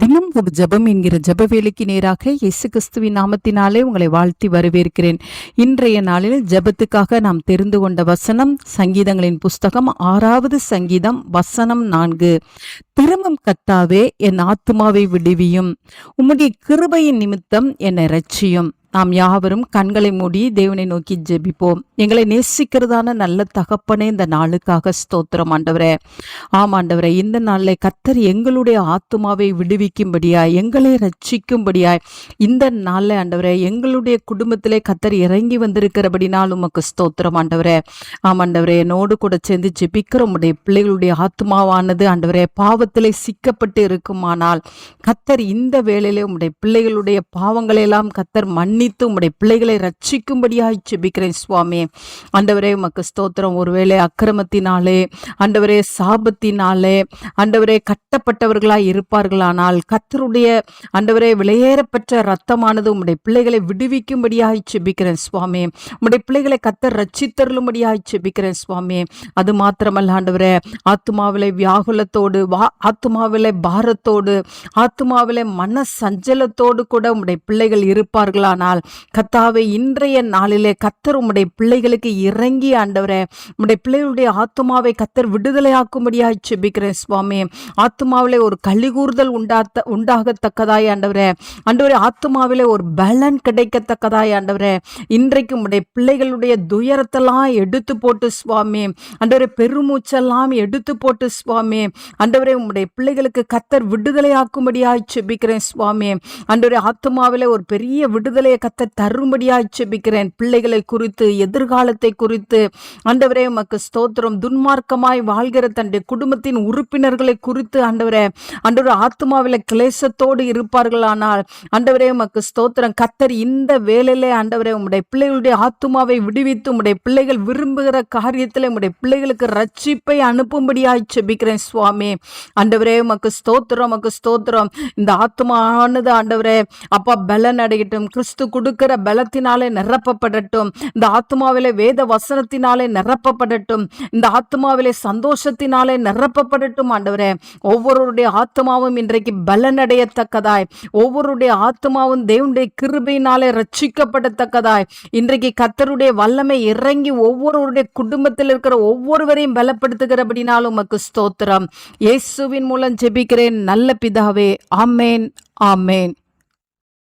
தினம் ஒரு ஜெபம் என்கிற ஜெப வேலைக்கு நேராக இயேசு கிறிஸ்துவின் நாமத்தினாலே உங்களை வாழ்த்தி வரவேற்கிறேன். இன்றைய நாளில் ஜெபத்துக்காக நாம் தெரிந்து கொண்ட வசனம் சங்கீதங்களின் புஸ்தகம் 6வது சங்கீதம் வசனம் 4. திரும்பும் கர்த்தாவே, என் ஆத்துமாவை விடுவியும், உம்முடைய கிருபையின் நிமித்தம் என்னை இரட்சியும். நாம் யாவரும் கண்களை மூடி தேவனை நோக்கி ஜெபிப்போம். எங்களை நேசிக்கிறதான நல்ல தகப்பனே, இந்த நாளுக்காக ஸ்தோத்திரம் ஆண்டவரே. ஆம் ஆண்டவரே, இந்த நாளில் கர்த்தர் எங்களுடைய ஆத்துமாவை விடுவிக்கும்படியாய், எங்களை ரட்சிக்கும்படியாய் இந்த நாளில் ஆண்டவரே எங்களுடைய குடும்பத்திலே கர்த்தர் இறங்கி வந்திருக்கிறபடினால் உமக்கு ஸ்தோத்திரம் ஆண்டவரே. ஆம் ஆண்டவரே, என்னோடு கூட சேர்ந்து ஜெபிக்கிற உடைய பிள்ளைகளுடைய ஆத்மாவானது ஆண்டவரே பாவத்திலே சிக்கப்பட்டு இருக்குமானால் கர்த்தர் இந்த வேளையிலே உடைய பிள்ளைகளுடைய பாவங்களெல்லாம் கர்த்தர் மன்னித்து உம்முடைய பிள்ளைகளை ரட்சிக்கும்படியாய் ஜெபிக்கிறேன் சுவாமி. ஆண்டவரே உமக்கு ஸ்தோத்திரம். ஒருவேளை அக்கிரமத்தினாலே ஆண்டவரே சாபத்தினாலே ஆண்டவரே கட்டப்பட்டவர்களாய் இருப்பார்களானால் கர்த்தருடைய ஆண்டவரே விலையேறப்பெற்ற இரத்தமானது உம்முடைய பிள்ளைகளை விடுவிக்கும்படியாய் ஜெபிக்கிறேன் சுவாமி. உம்முடைய பிள்ளைகளை கர்த்தர் ரட்சித்தருளும்படியாய் ஜெபிக்கிறேன் சுவாமி. அது மாத்திரமல்ல ஆண்டவரே, ஆத்துமாவிலே வியாகுலத்தோடு ஆத்துமாவிலே பாரத்தோடு ஆத்துமாவிலே மன சஞ்சலத்தோடு கூட உம்முடைய பிள்ளைகள் இருப்பார்களானால் கர்த்தாவே இன்றைய நாளிலே கர்த்தர் உம்முடைய பிள்ளைகளுக்கு இறங்கி ஆண்டவரே உம்முடைய பிள்ளைகளுடைய ஆத்துமாவை கர்த்தர் விடுதலையாக்கும்படியாய் ஜெபிக்கிறேன் சுவாமி. ஆத்துமாவிலே ஒரு கலிகூர்தல் உண்டாகத்தக்கதாய் ஆண்டவரே, ஆண்டவரே ஆத்துமாவிலே ஒரு பலன் கிடைக்கத்தக்கதாய் ஆண்டவரே இன்றைக்கு உம்முடைய பிள்ளைகளுடைய துயரத்தெல்லாம் எடுத்து போட்டு சுவாமி, ஆண்டவரே பெருமூச்செல்லாம் எடுத்து போட்டு சுவாமி, ஆண்டவரே உம்முடைய பிள்ளைகளுக்கு கர்த்தர் விடுதலையாக்கும்படியாய் ஜெபிக்கிறேன் சுவாமி. ஆண்டவரே ஆத்துமாவிலே ஒரு பெரிய விடுதலையை கர்த்தர் தரும்படியாய் ஜெபிக்கிறேன். பிள்ளைகளை குறித்து, எதிர்காலத்தை குறித்து ஆண்டவரே உமக்கு ஸ்தோத்திரம். துன்மார்க்கமாய் வாழ்கிற தன்னுடைய குடும்பத்தின் உறுப்பினர்களை குறித்து ஆண்டவரே ஆத்துமாவில கிளேசத்தோடு இருப்பார்களானால் ஆண்டவரே உமக்கு ஸ்தோத்திரம். கர்த்தர் இந்த வேளையிலே ஆண்டவரே உம்முடைய பிள்ளைகளுடைய ஆத்துமாவை விடுவித்து உம்முடைய பிள்ளைகள் விரும்புகிற காரியத்தில் உம்முடைய பிள்ளைகளுக்கு ரட்சிப்பை அனுப்பும்படியாய் ஜெபிக்கிறேன் சுவாமி. ஆண்டவரே உமக்கு ஸ்தோத்திரம், உமக்கு ஸ்தோத்திரம். இந்த ஆத்துமானது ஆண்டவரே அப்பா பலன் அடையட்டும், கிறிஸ்து கொடுக்கிற பலத்தினாலே நிரப்பப்படட்டும். இந்த ஆத்துமாவிலே வேத வசனத்தினாலே நிரப்பப்படட்டும். இந்த ஆத்துமாவிலே சந்தோஷத்தினாலே நிரப்பப்படட்டும் ஆண்டவரே. ஒவ்வொருடைய ஆத்துமாவும் இன்றைக்கு பலனடையத்தக்கதாய், ஒவ்வொருடைய ஆத்துமாவும் தேவனுடைய கிருபையினாலே ரட்சிக்கப்படத்தக்கதாய் இன்றைக்கு கர்த்தருடைய வல்லமை இறங்கி ஒவ்வொருவருடைய குடும்பத்தில் இருக்கிற ஒவ்வொருவரையும் பலப்படுத்துகிறபடினாலும் உமக்கு ஸ்தோத்திரம். இயேசுவின் மூலம் ஜெபிக்கிறேன் நல்ல பிதாவே. ஆமேன், ஆமேன்.